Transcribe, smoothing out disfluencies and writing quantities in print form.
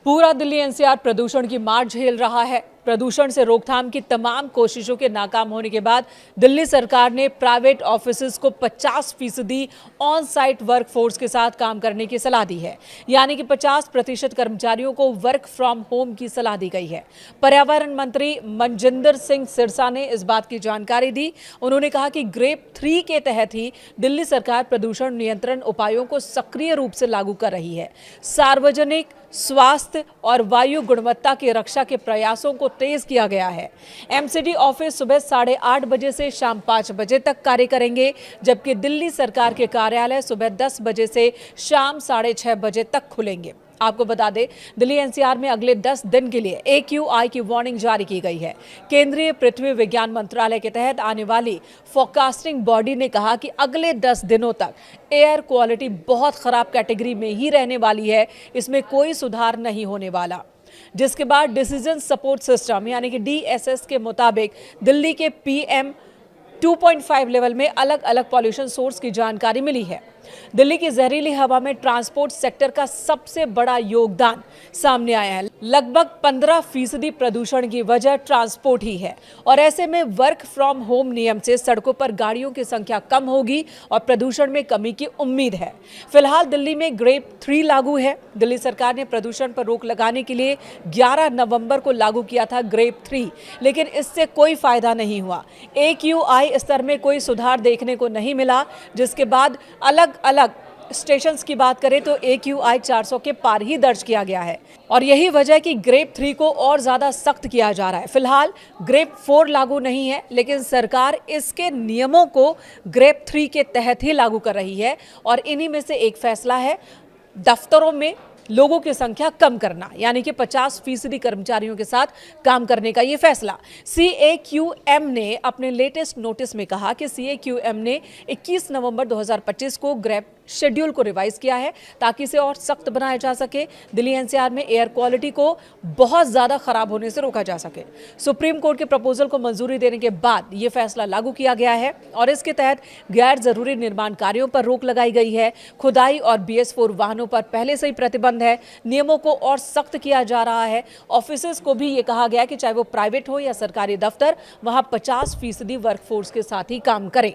पूरा दिल्ली एनसीआर प्रदूषण की मार झेल रहा है। प्रदूषण से रोकथाम की तमाम कोशिशों के नाकाम होने के बाद दिल्ली सरकार ने प्राइवेट ऑफिसेज को 50% ऑन साइट वर्कफोर्स के साथ काम करने की सलाह दी है। यानी कि 50% कर्मचारियों को वर्क फ्रॉम होम की सलाह दी गई है। पर्यावरण मंत्री मनजिंदर सिंह सिरसा ने इस बात की जानकारी दी। उन्होंने कहा कि ग्रेप 3 के तहत ही दिल्ली सरकार प्रदूषण नियंत्रण उपायों को सक्रिय रूप से लागू कर रही है। सार्वजनिक स्वास्थ्य और वायु गुणवत्ता की रक्षा के प्रयासों को तेज किया गया है। एमसीडी ऑफिस सुबह 8:30 बजे से शाम 5 बजे तक कार्य करेंगे, जबकि दिल्ली सरकार के कार्यालय सुबह 10 बजे से शाम 6:30 बजे तक खुलेंगे। आपको बता दें, दिल्ली एनसीआर में अगले 10 दिन के लिए AQI की वार्निंग जारी की गई है। केंद्रीय पृथ्वी विज्ञान मंत्रालय के तहत आने वाली फोरकास्टिंग बॉडी ने कहा कि अगले 10 दिनों तक एयर क्वालिटी बहुत खराब कैटेगरी में ही रहने वाली है, इसमें कोई सुधार नहीं होने वाला। जिसके बाद डिसीजन सपोर्ट सिस्टम यानी कि DSS के मुताबिक दिल्ली के PM 2.5 लेवल में अलग अलग पॉल्यूशन सोर्स की जानकारी मिली है। दिल्ली की जहरीली हवा में ट्रांसपोर्ट सेक्टर का सबसे बड़ा योगदान सामने आया है। लगभग 15% प्रदूषण की वजह ट्रांसपोर्ट ही है और ऐसे में वर्क फ्रॉम होम नियम से सड़कों पर गाड़ियों की संख्या कम होगी और प्रदूषण में कमी की उम्मीद है। फिलहाल दिल्ली में ग्रेप 3 लागू है। दिल्ली सरकार ने प्रदूषण पर रोक लगाने के लिए 11 नवंबर को लागू किया था ग्रेप 3, लेकिन इससे कोई फायदा नहीं हुआ। AQI स्तर में कोई सुधार देखने को नहीं मिला, जिसके बाद अलग स्टेशंस की बात करें तो AQI 400 के पार ही दर्ज किया गया है और यही वजह है कि ग्रेप 3 को और ज्यादा सख्त किया जा रहा है। फिलहाल ग्रेप 4 लागू नहीं है, लेकिन सरकार इसके नियमों को ग्रेप 3 के तहत ही लागू कर रही है और इन्हीं में से एक फैसला है दफ्तरों में लोगों की संख्या कम करना, यानी कि 50% कर्मचारियों के साथ काम करने का ये फैसला। CAQM ने अपने लेटेस्ट नोटिस में कहा कि CAQM ने 21 नवंबर 2025 को ग्रेप शेड्यूल को रिवाइज किया है ताकि इसे और सख्त बनाया जा सके, दिल्ली एनसीआर में एयर क्वालिटी को बहुत ज्यादा खराब होने से रोका जा सके। सुप्रीम कोर्ट के प्रपोजल को मंजूरी देने के बाद यह फैसला लागू किया गया है और इसके तहत गैर जरूरी निर्माण कार्यों पर रोक लगाई गई है। खुदाई और BS4 वाहनों पर पहले से ही प्रतिबंध है। नियमों को और सख्त किया जा रहा है। ऑफिसेज को भी ये कहा गया कि चाहे वो प्राइवेट हो या सरकारी दफ्तर, वहां 50% वर्कफोर्स के साथ ही काम करें।